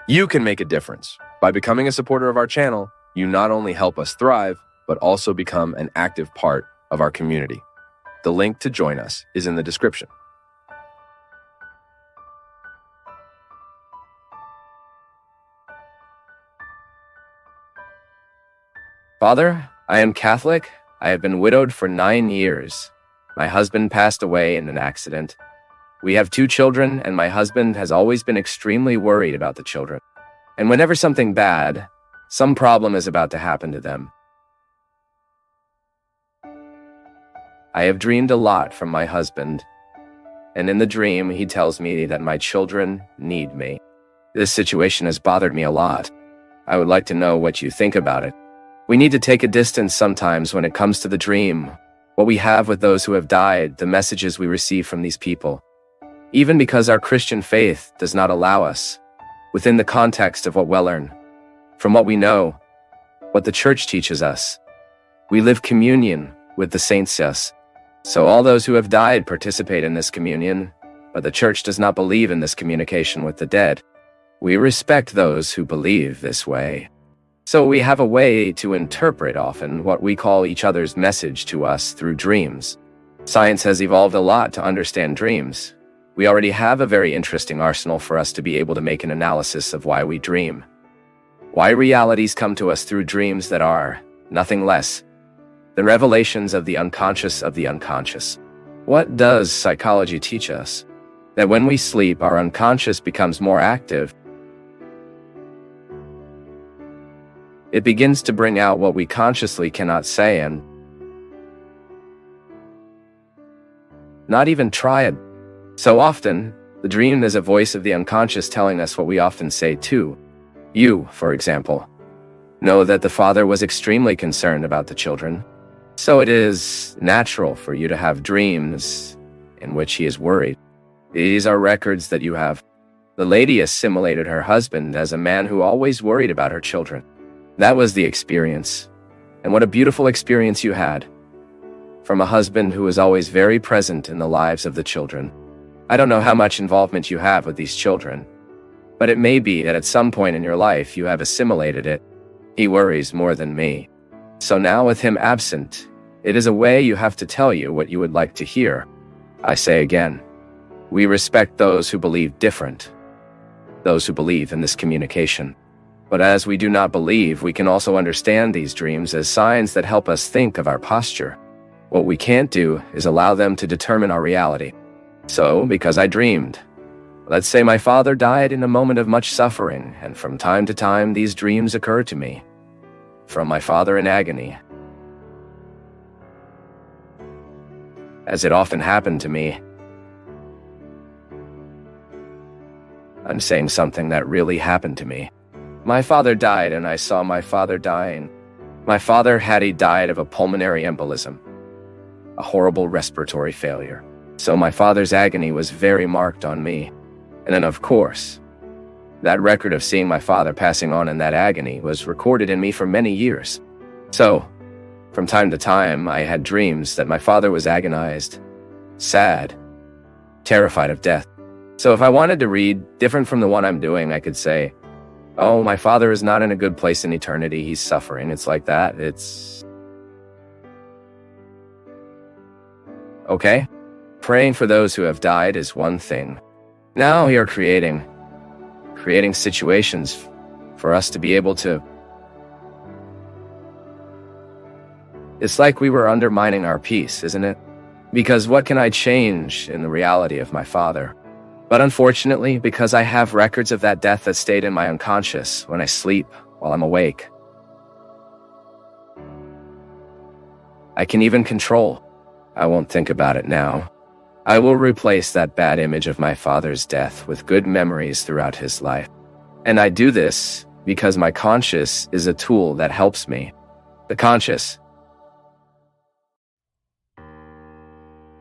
You can make a difference. By becoming a supporter of our channel, you not only help us thrive, but also become an active part of our community. The link to join us is in the description. Father, I am Catholic. I have been widowed for 9 years. My husband passed away in an accident. We have 2 children, and my husband has always been extremely worried about the children. And whenever something bad, some problem is about to happen to them, I have dreamed a lot from my husband, and in the dream, he tells me that my children need me. This situation has bothered me a lot. I would like to know what you think about it. We need to take a distance sometimes when it comes to the dream, what we have with those who have died, the messages we receive from these people. Even because our Christian faith does not allow us, within the context of what we learn, from what we know, what the church teaches us. We live communion with the saints, yes. So all those who have died participate in this communion, but the church does not believe in this communication with the dead. We respect those who believe this way. So we have a way to interpret often what we call each other's message to us through dreams. Science has evolved a lot to understand dreams. We already have a very interesting arsenal for us to be able to make an analysis of why we dream. Why realities come to us through dreams that are nothing less than revelations of the unconscious of the unconscious. What does psychology teach us? That when we sleep, our unconscious becomes more active. It begins to bring out what we consciously cannot say and not even try it. So often, the dream is a voice of the unconscious telling us what we often say too. You, for example, know that the father was extremely concerned about the children. So it is natural for you to have dreams in which he is worried. These are records that you have. The lady assimilated her husband as a man who always worried about her children. That was the experience. And what a beautiful experience you had. From a husband who was always very present in the lives of the children. I don't know how much involvement you have with these children, but it may be that at some point in your life you have assimilated it. He worries more than me. So now with him absent, it is a way you have to tell you what you would like to hear. I say again, we respect those who believe different, those who believe in this communication. But as we do not believe, we can also understand these dreams as signs that help us think of our posture. What we can't do is allow them to determine our reality. So, because I dreamed, let's say my father died in a moment of much suffering, and from time to time these dreams occur to me. From my father in agony. As it often happened to me. I'm saying something that really happened to me. My father died and I saw my father dying. My father had died of a pulmonary embolism, a horrible respiratory failure. So my father's agony was very marked on me. And then of course, that record of seeing my father passing on in that agony was recorded in me for many years. So, from time to time, I had dreams that my father was agonized, sad, terrified of death. So if I wanted to read different from the one I'm doing, I could say, oh, my father is not in a good place in eternity, he's suffering. It's like that. It's okay. Praying for those who have died is one thing. Now we are creating situations for us to be able to. It's like we were undermining our peace, isn't it? Because what can I change in the reality of my father? But unfortunately, because I have records of that death that stayed in my unconscious when I sleep while I'm awake, I can even control. I won't think about it now. I will replace that bad image of my father's death with good memories throughout his life. And I do this because my conscious is a tool that helps me. The conscious.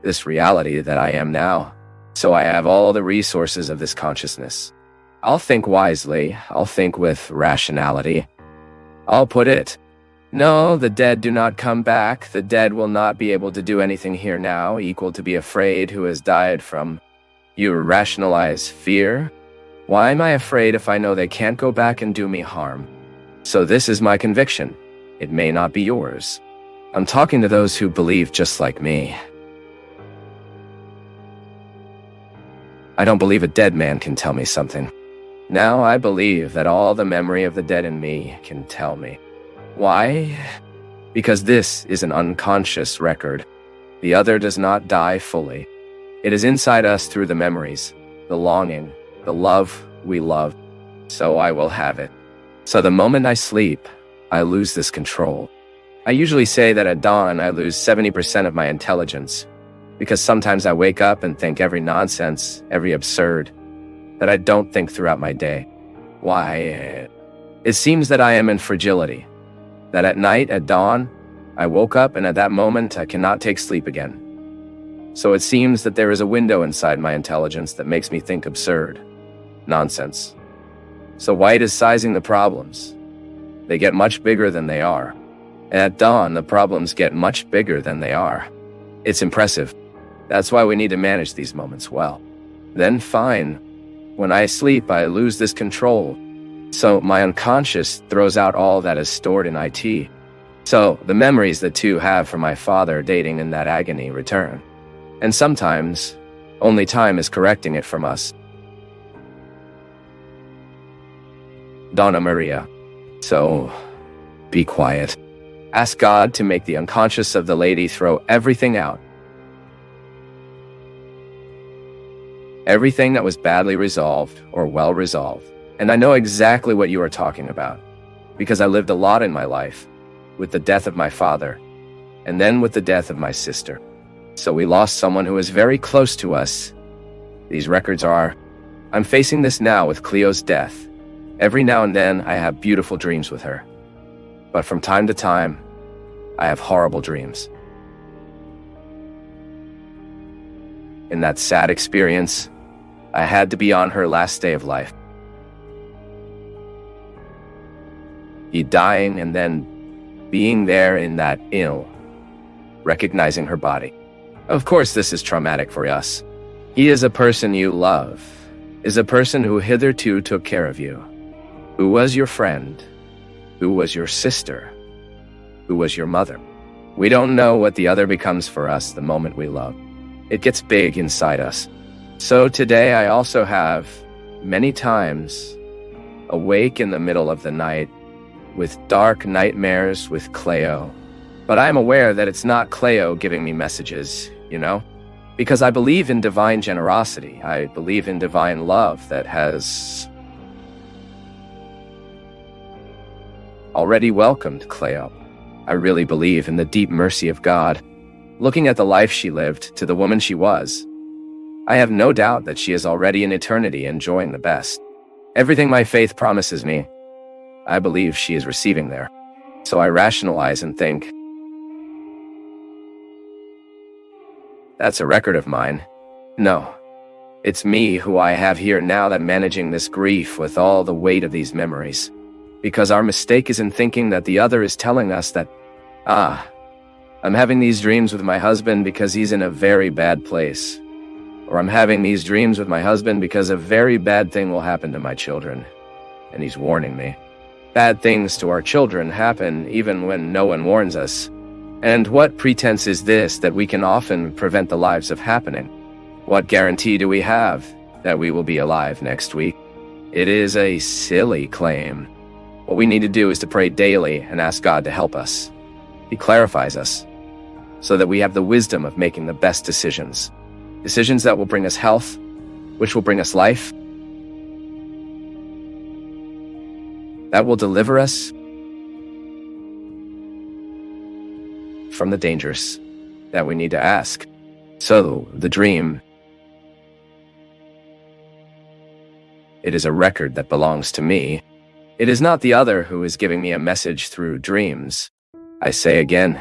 This reality that I am now. So I have all the resources of this consciousness. I'll think wisely. I'll think with rationality. I'll put it, no, the dead do not come back. The dead will not be able to do anything here now, equal to be afraid who has died from. You rationalize fear. Why am I afraid if I know they can't go back and do me harm? So this is my conviction. It may not be yours. I'm talking to those who believe just like me. I don't believe a dead man can tell me something. Now I believe that all the memory of the dead in me can tell me. Why? Because this is an unconscious record. The other does not die fully. It is inside us through the memories, the longing, the love we love. So I will have it. So the moment I sleep, I lose this control. I usually say that at dawn I lose 70% of my intelligence, because sometimes I wake up and think every nonsense, every absurd, that I don't think throughout my day. Why? It seems that I am in fragility, that at night, at dawn, I woke up and at that moment I cannot take sleep again. So it seems that there is a window inside my intelligence that makes me think absurd, nonsense. So White is sizing the problems. They get much bigger than they are. And at dawn, the problems get much bigger than they are. It's impressive. That's why we need to manage these moments well. Then fine. When I sleep, I lose this control. So my unconscious throws out all that is stored in IT. So the memories the two have from my father dating in that agony return. And sometimes, only time is correcting it from us. Donna Maria. So, be quiet. Ask God to make the unconscious of the lady throw everything out. Everything that was badly resolved or well resolved. And I know exactly what you are talking about, because I lived a lot in my life, with the death of my father, and then with the death of my sister. So we lost someone who was very close to us. These records are... I'm facing this now with Cleo's death. Every now and then, I have beautiful dreams with her. But from time to time, I have horrible dreams. In that sad experience, I had to be on her last day of life. He dying and then being there in that ill, recognizing her body. Of course, this is traumatic for us. He is a person you love, is a person who hitherto took care of you, who was your friend, who was your sister, who was your mother. We don't know what the other becomes for us the moment we love. It gets big inside us. So today I also have, many times, awake in the middle of the night with dark nightmares with Cleo. But I'm aware that it's not Cleo giving me messages, you know? Because I believe in divine generosity. I believe in divine love that has already welcomed Cleo. I really believe in the deep mercy of God. Looking at the life she lived to the woman she was, I have no doubt that she is already in eternity enjoying the best. Everything my faith promises me, I believe she is receiving there. So I rationalize and think, that's a record of mine. No, it's me who I have here now that managing this grief with all the weight of these memories. Because our mistake is in thinking that the other is telling us that, I'm having these dreams with my husband because he's in a very bad place. Or I'm having these dreams with my husband because a very bad thing will happen to my children. And he's warning me. Bad things to our children happen even when no one warns us. And what pretense is this that we can often prevent the lives of happening? What guarantee do we have that we will be alive next week? It is a silly claim. What we need to do is to pray daily and ask God to help us. He clarifies us so that we have the wisdom of making the best decisions. Decisions that will bring us health, which will bring us life, that will deliver us from the dangers that we need to ask. So, the dream, it is a record that belongs to me. It is not the other who is giving me a message through dreams. I say again,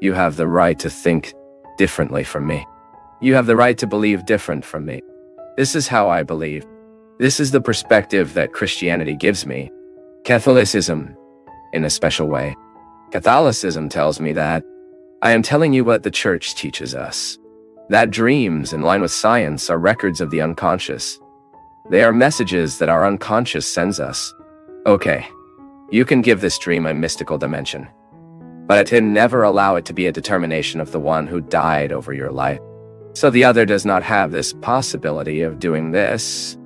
you have the right to think differently from me. You have the right to believe different from me. This is how I believe. This is the perspective that Christianity gives me. Catholicism, in a special way. Catholicism tells me that I am telling you what the Church teaches us. That dreams, in line with science, are records of the unconscious. They are messages that our unconscious sends us. Okay, you can give this dream a mystical dimension, but never allow it to be a determination of the one who died over your life. So the other does not have this possibility of doing this.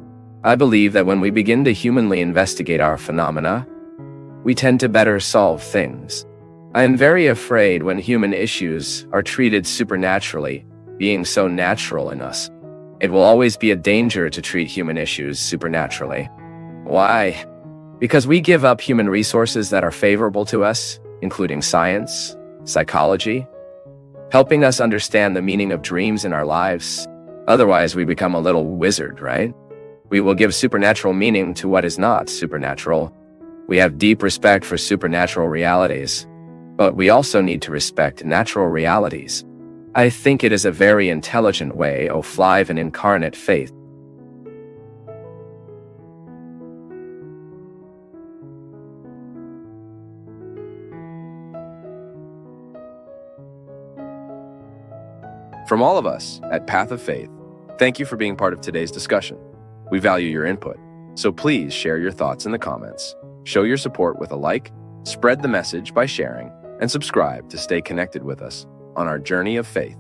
I believe that when we begin to humanly investigate our phenomena, we tend to better solve things. I am very afraid when human issues are treated supernaturally, being so natural in us. It will always be a danger to treat human issues supernaturally. Why? Because we give up human resources that are favorable to us, including science, psychology, helping us understand the meaning of dreams in our lives. Otherwise, we become a little wizard, right? We will give supernatural meaning to what is not supernatural. We have deep respect for supernatural realities, but we also need to respect natural realities. I think it is a very intelligent way of life and incarnate faith. From all of us at Path of Faith, thank you for being part of today's discussion. We value your input, so please share your thoughts in the comments. Show your support with a like, spread the message by sharing, and subscribe to stay connected with us on our journey of faith.